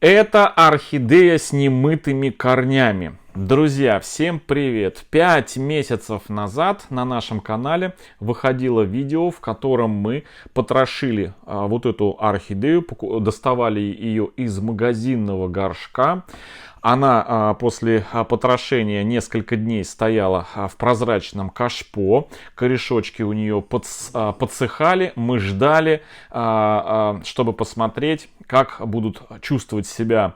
Это орхидея с немытыми корнями. Друзья, всем привет! 5 месяцев назад на нашем канале выходило видео, в котором мы потрошили вот эту орхидею, доставали ее из магазинного горшка. Она после потрошения несколько дней стояла в прозрачном кашпо. Корешочки у нее подсыхали. Мы ждали, чтобы посмотреть, как будут чувствовать себя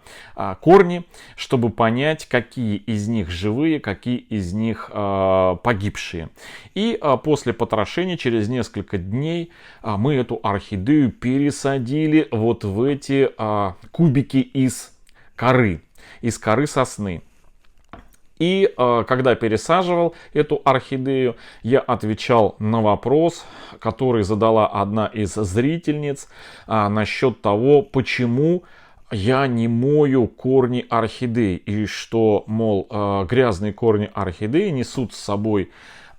корни, чтобы понять, какие из них живые, какие из них погибшие. И после потрошения, через несколько дней, мы эту орхидею пересадили вот в эти кубики из коры сосны. И когда пересаживал эту орхидею, я отвечал на вопрос, который задала одна из зрительниц насчет того, почему я не мою корни орхидей. И что, мол, грязные корни орхидеи несут с собой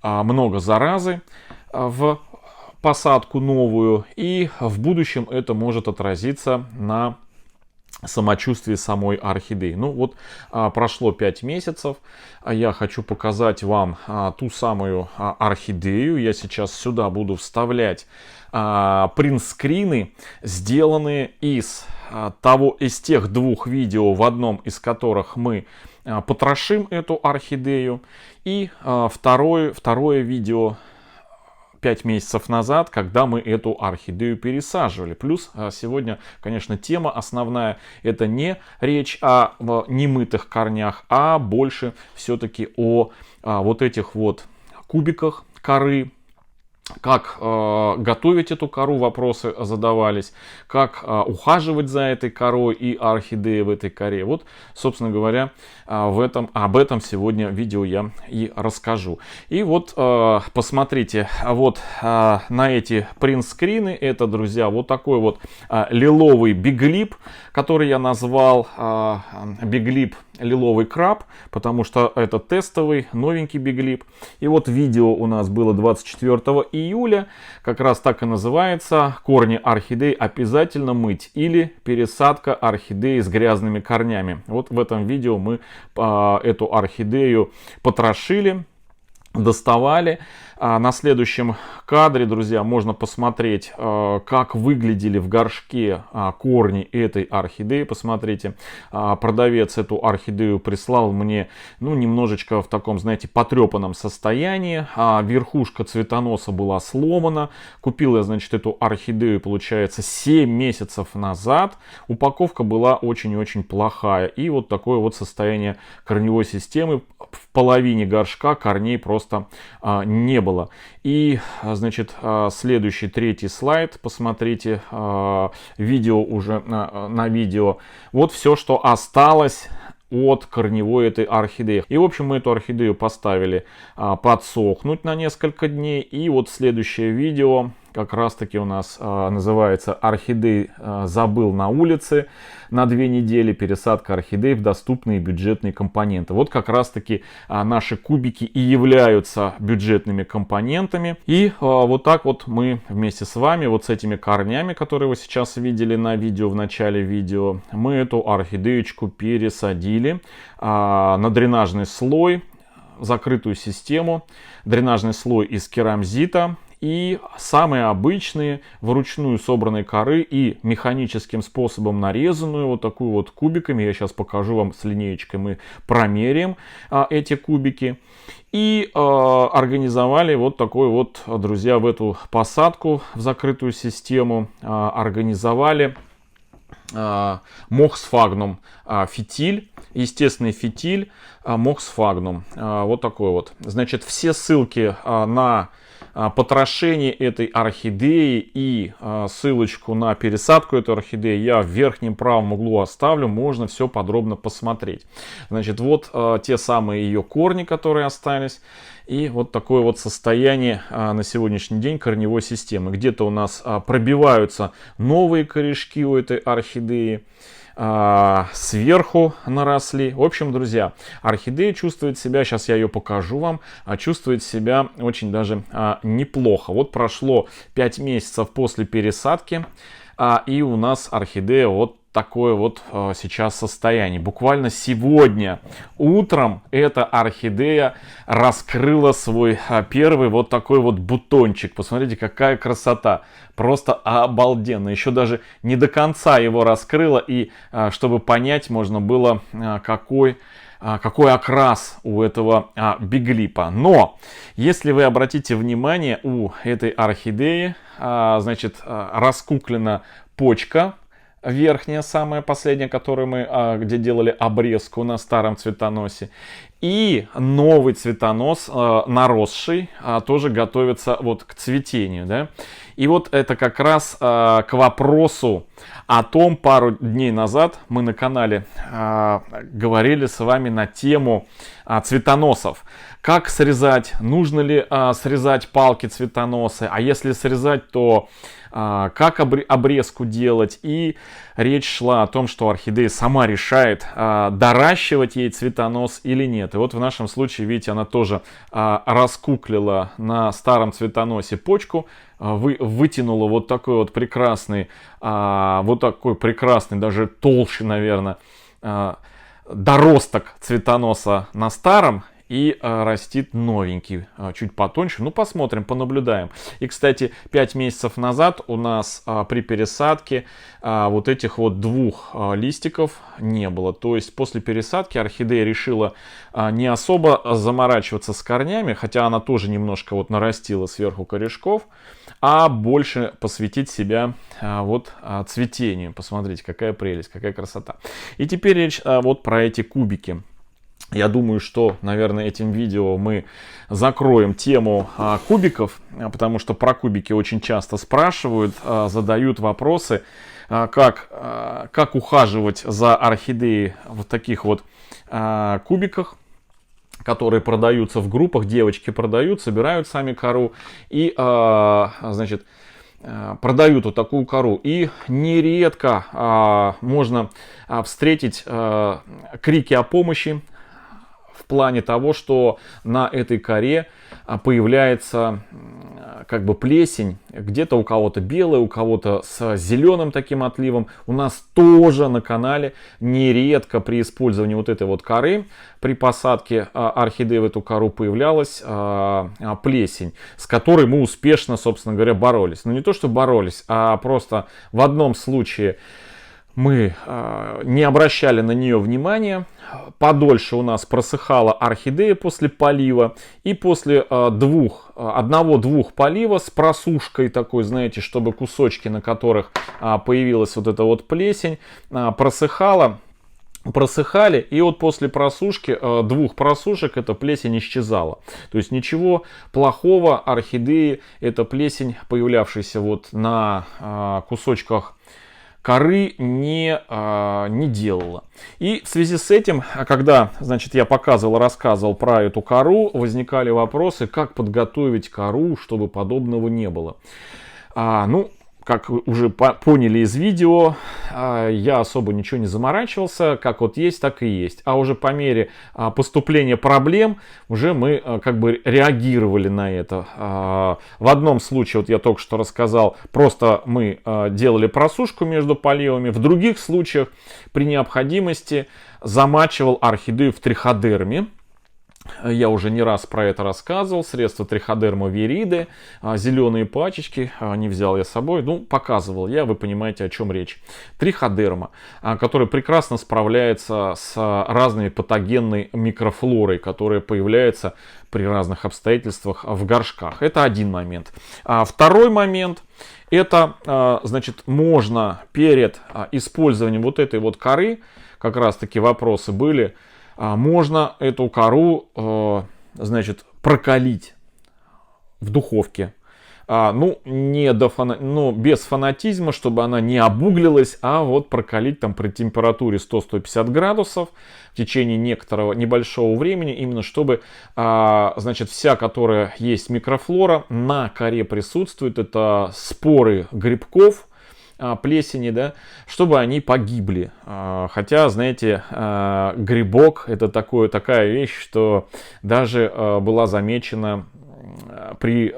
много заразы в посадку новую. И в будущем это может отразиться на самочувствие самой орхидеи. Ну вот прошло 5 месяцев. Я хочу показать вам ту самую орхидею. Я сейчас сюда буду вставлять принтскрины, сделанные из тех двух видео, в одном из которых мы потрошим эту орхидею. И второе видео 5 месяцев назад, когда мы эту орхидею пересаживали. Плюс сегодня, конечно, тема основная, это не речь о немытых корнях, а больше все-таки о вот этих вот кубиках коры. Как готовить эту кору, вопросы задавались, как ухаживать за этой корой и орхидеей в этой коре. Вот, собственно говоря, об этом сегодня видео я и расскажу. И вот посмотрите вот на эти принтскрины. Это, друзья, вот такой вот лиловый биглип, который я назвал биглип лиловый краб, потому что это тестовый, новенький биглип. И вот видео у нас было 24 июля, как раз так и называется: корни орхидей обязательно мыть, или пересадка орхидеи с грязными корнями. Вот в этом видео мы эту орхидею потрошили, доставали. На следующем кадре, друзья, можно посмотреть, как выглядели в горшке корни этой орхидеи. Посмотрите, продавец эту орхидею прислал мне, немножечко в таком, знаете, потрепанном состоянии. Верхушка цветоноса была сломана. Купил я, значит, эту орхидею, получается, 7 месяцев назад. Упаковка была очень-очень плохая. И вот такое вот состояние корневой системы. В половине горшка корней просто не было. И, значит, следующий, третий слайд, посмотрите, видео уже на видео. Вот все, что осталось от корневой этой орхидеи. И, в общем, мы эту орхидею поставили подсохнуть на несколько дней. И вот следующее видео как раз таки у нас называется «Орхидей забыл на улице на 2 недели. Пересадка орхидей в доступные бюджетные компоненты». Вот как раз таки наши кубики и являются бюджетными компонентами. И вот так вот мы вместе с вами, вот с этими корнями, которые вы сейчас видели на видео, в начале видео, мы эту орхидеечку пересадили на дренажный слой, закрытую систему, дренажный слой из керамзита. И самые обычные вручную собранные коры и механическим способом нарезанную, вот такую вот кубиками. Я сейчас покажу вам с линеечкой, мы промеряем эти кубики. И организовали вот такой вот, друзья, в эту посадку в закрытую систему организовали мохсфагнум фитиль, естественный фитиль мохсфагнум. Вот такой вот. Значит, все ссылки на потрошение этой орхидеи и ссылочку на пересадку этой орхидеи я в верхнем правом углу оставлю, можно все подробно посмотреть. Значит, вот те самые ее корни, которые остались, и вот такое вот состояние на сегодняшний день корневой системы. Где-то у нас пробиваются новые корешки у этой орхидеи, сверху наросли. В общем, друзья, орхидея чувствует себя, сейчас я ее покажу вам, чувствует себя очень даже неплохо. Вот прошло 5 месяцев после пересадки, и у нас орхидея вот такое вот сейчас состояние. Буквально сегодня утром эта орхидея раскрыла свой первый вот такой вот бутончик. Посмотрите, какая красота. Просто обалденно. Еще даже не до конца его раскрыла. И чтобы понять, можно было, какой окрас у этого биглипа. Но, если вы обратите внимание, у этой орхидеи, значит, раскуклена почка верхняя, самая последняя, которую мы, где делали обрезку на старом цветоносе. И новый цветонос, наросший, тоже готовится вот к цветению, да. И вот это как раз к вопросу о том, пару дней назад мы на канале говорили с вами на тему цветоносов. Как срезать, нужно ли срезать палки цветоносы, а если срезать, то как обрезку делать. И речь шла о том, что орхидея сама решает, доращивать ей цветонос или нет. И вот в нашем случае, видите, она тоже раскуклила на старом цветоносе почку, вытянула вот такой вот прекрасный, даже толще, наверное, доросток цветоноса на старом. И растит новенький, чуть потоньше. Ну, посмотрим, понаблюдаем. И, кстати, 5 месяцев назад у нас при пересадке вот этих вот двух листиков не было. То есть после пересадки орхидея решила не особо заморачиваться с корнями, хотя она тоже немножко вот нарастила сверху корешков, а больше посвятить себя вот цветению. Посмотрите, какая прелесть, какая красота. И теперь речь вот про эти кубики. Я думаю, что, наверное, этим видео мы закроем тему кубиков, потому что про кубики очень часто спрашивают, задают вопросы, как ухаживать за орхидеей в таких вот кубиках, которые продаются в группах, девочки продают, собирают сами кору и, значит, продают вот такую кору. И нередко можно встретить крики о помощи, в плане того, что на этой коре появляется как бы плесень, где-то у кого-то белая, у кого-то с зеленым таким отливом. У нас тоже на канале нередко при использовании вот этой вот коры, при посадке орхидеи в эту кору появлялась плесень, с которой мы успешно, собственно говоря, боролись. Но не то, что боролись, а просто в одном случае мы не обращали на нее внимания, подольше у нас просыхала орхидея после полива, и после одного-двух полива с просушкой такой, знаете, чтобы кусочки, на которых появилась вот эта вот плесень, просыхали, и вот после просушки, двух просушек, эта плесень исчезала. То есть ничего плохого орхидеи эта плесень, появлявшаяся вот на кусочках коры, не делала. И в связи с этим, когда, значит, я рассказывал про эту кору, возникали вопросы, как подготовить кору, чтобы подобного не было. Ну, как вы уже поняли из видео, я особо ничего не заморачивался, как вот есть, так и есть. А уже по мере поступления проблем уже мы как бы реагировали на это. В одном случае, вот я только что рассказал, просто мы делали просушку между поливами. В других случаях при необходимости замачивал орхидею в триходерме. Я уже не раз про это рассказывал. Средство триходерма вириды, зеленые пачечки, не взял я с собой, ну, показывал я, вы понимаете, о чем речь. Триходерма, который прекрасно справляется с разными патогенной микрофлорой, которая появляется при разных обстоятельствах в горшках. Это один момент. Второй момент, это, значит, можно перед использованием вот этой вот коры, как раз таки вопросы были, можно эту кору, значит, прокалить в духовке. Ну, без фанатизма, чтобы она не обуглилась, а вот прокалить там при температуре 100-150 градусов в течение некоторого небольшого времени, именно чтобы, значит, вся, которая есть микрофлора, на коре присутствует, это споры грибков, плесени, да, чтобы они погибли. Хотя, знаете, грибок — это такая вещь, что даже была замечена при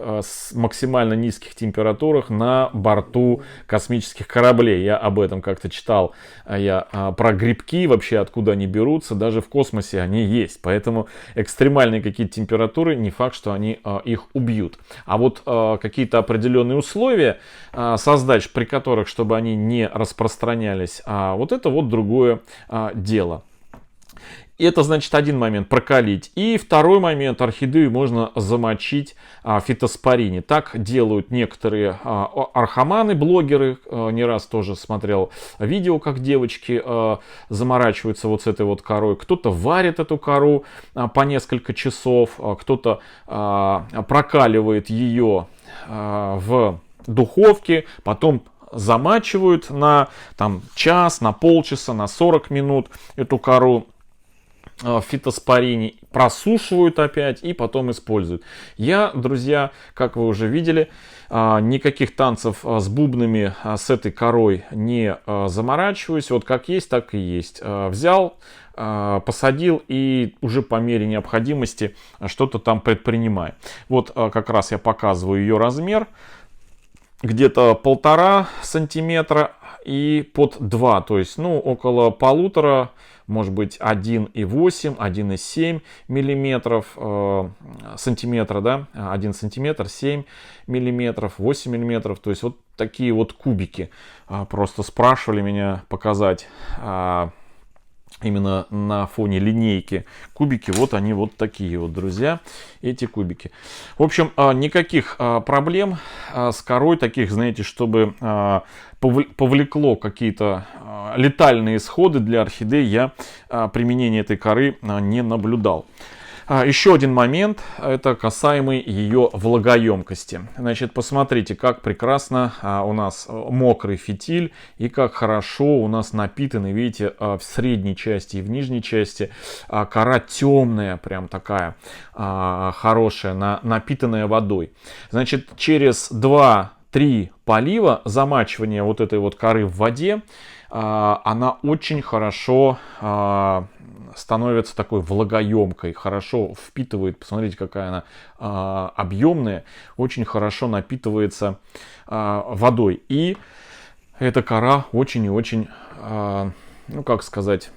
максимально низких температурах на борту космических кораблей. Я об этом как-то читал. Я про грибки вообще, откуда они берутся. Даже в космосе они есть. Поэтому экстремальные какие-то температуры, не факт, что они их убьют. А вот какие-то определенные условия создать, при которых, чтобы они не распространялись, вот это вот другое дело. Это значит один момент — прокалить. И второй момент — орхидею можно замочить в фитоспорине. Так делают некоторые архаманы, блогеры. Не раз тоже смотрел видео, как девочки заморачиваются вот с этой вот корой. Кто-то варит эту кору по несколько часов, кто-то прокаливает ее в духовке, потом замачивают на час, на полчаса, на 40 минут эту кору в фитоспорине, просушивают опять и потом используют. Я, друзья, как вы уже видели, никаких танцев с бубнами с этой корой не заморачиваюсь. Вот как есть, так и есть. Взял, посадил и уже по мере необходимости что-то там предпринимаю. Вот как раз я показываю ее размер. Где-то 1,5 сантиметра и под 2, то есть, ну, около 1,5, может быть, 1,8, 1,7 миллиметров, сантиметра, да, 1 сантиметр, 7 миллиметров, 8 миллиметров, то есть вот такие вот кубики. Просто спрашивали меня показать именно на фоне линейки кубики. Вот они вот такие вот, друзья, эти кубики. В общем, никаких проблем с корой таких, знаете, чтобы повлекло какие-то летальные исходы для орхидей, я применения этой коры не наблюдал. Еще один момент, это касаемый ее влагоемкости. Значит, посмотрите, как прекрасно у нас мокрый фитиль и как хорошо у нас напитаны, видите, в средней части и в нижней части кора темная, прям такая хорошая, напитанная водой. Значит, через 2-3 полива, замачивания вот этой вот коры в воде, она очень хорошо становится такой влагоемкой, хорошо впитывает, посмотрите, какая она объемная, очень хорошо напитывается водой. И эта кора очень и очень, ну как сказать,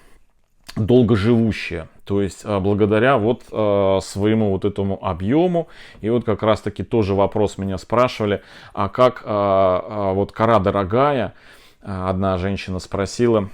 долгоживущая. То есть благодаря вот своему вот этому объему. И вот как раз таки тоже вопрос меня спрашивали, а как вот кора дорогая. Одна женщина спросила,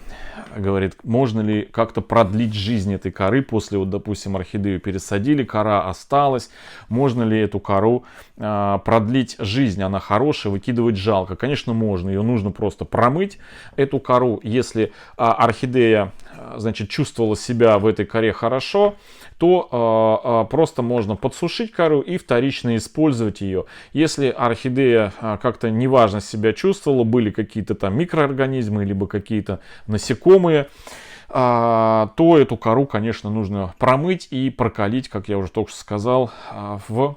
говорит, можно ли как-то продлить жизнь этой коры после, вот, допустим, орхидею пересадили, кора осталась, можно ли эту кору продлить жизнь, она хорошая, выкидывать жалко. Конечно, можно, ее нужно просто промыть, эту кору. Если орхидея, значит, чувствовала себя в этой коре хорошо, то просто можно подсушить кору и вторично использовать ее. Если орхидея как-то неважно себя чувствовала, были какие-то там микроорганизмы, либо какие-то насекомые, то эту кору, конечно, нужно промыть и прокалить, как я уже только что сказал, в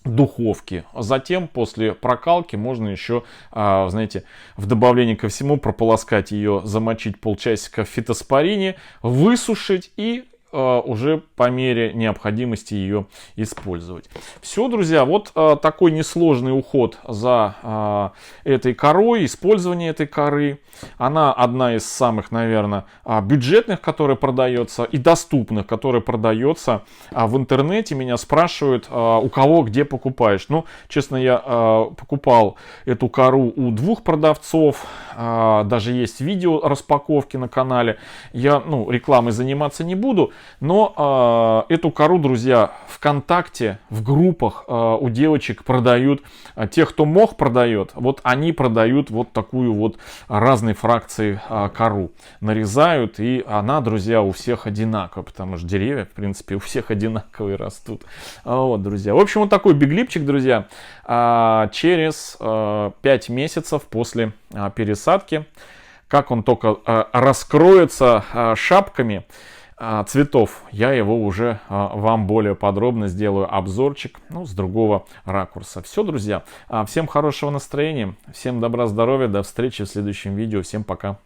духовке. Затем, после прокалки, можно еще, знаете, в добавлении ко всему прополоскать ее, замочить полчасика в фитоспорине, высушить и уже по мере необходимости ее использовать. Все, друзья, вот такой несложный уход за этой корой, использование этой коры. Она одна из самых, наверное, бюджетных, которая продается, и доступных, которая продается в интернете. Меня спрашивают, у кого, где покупаешь. Ну, честно, я покупал эту кору у 2 продавцов. Даже есть видео распаковки на канале. Я, ну, рекламой заниматься не буду. Но эту кору, друзья, ВКонтакте, в группах у девочек продают. Те, кто мох продает, вот они продают вот такую вот разной фракции кору. Нарезают, и она, друзья, у всех одинаковая, потому что деревья, в принципе, у всех одинаковые растут. Вот, друзья. В общем, вот такой биглипчик, друзья, через 5 месяцев после пересадки. Как он только раскроется шапками цветов, я его уже вам более подробно сделаю обзорчик, ну, с другого ракурса. Все, друзья, всем хорошего настроения, всем добра, здоровья, до встречи в следующем видео, всем пока.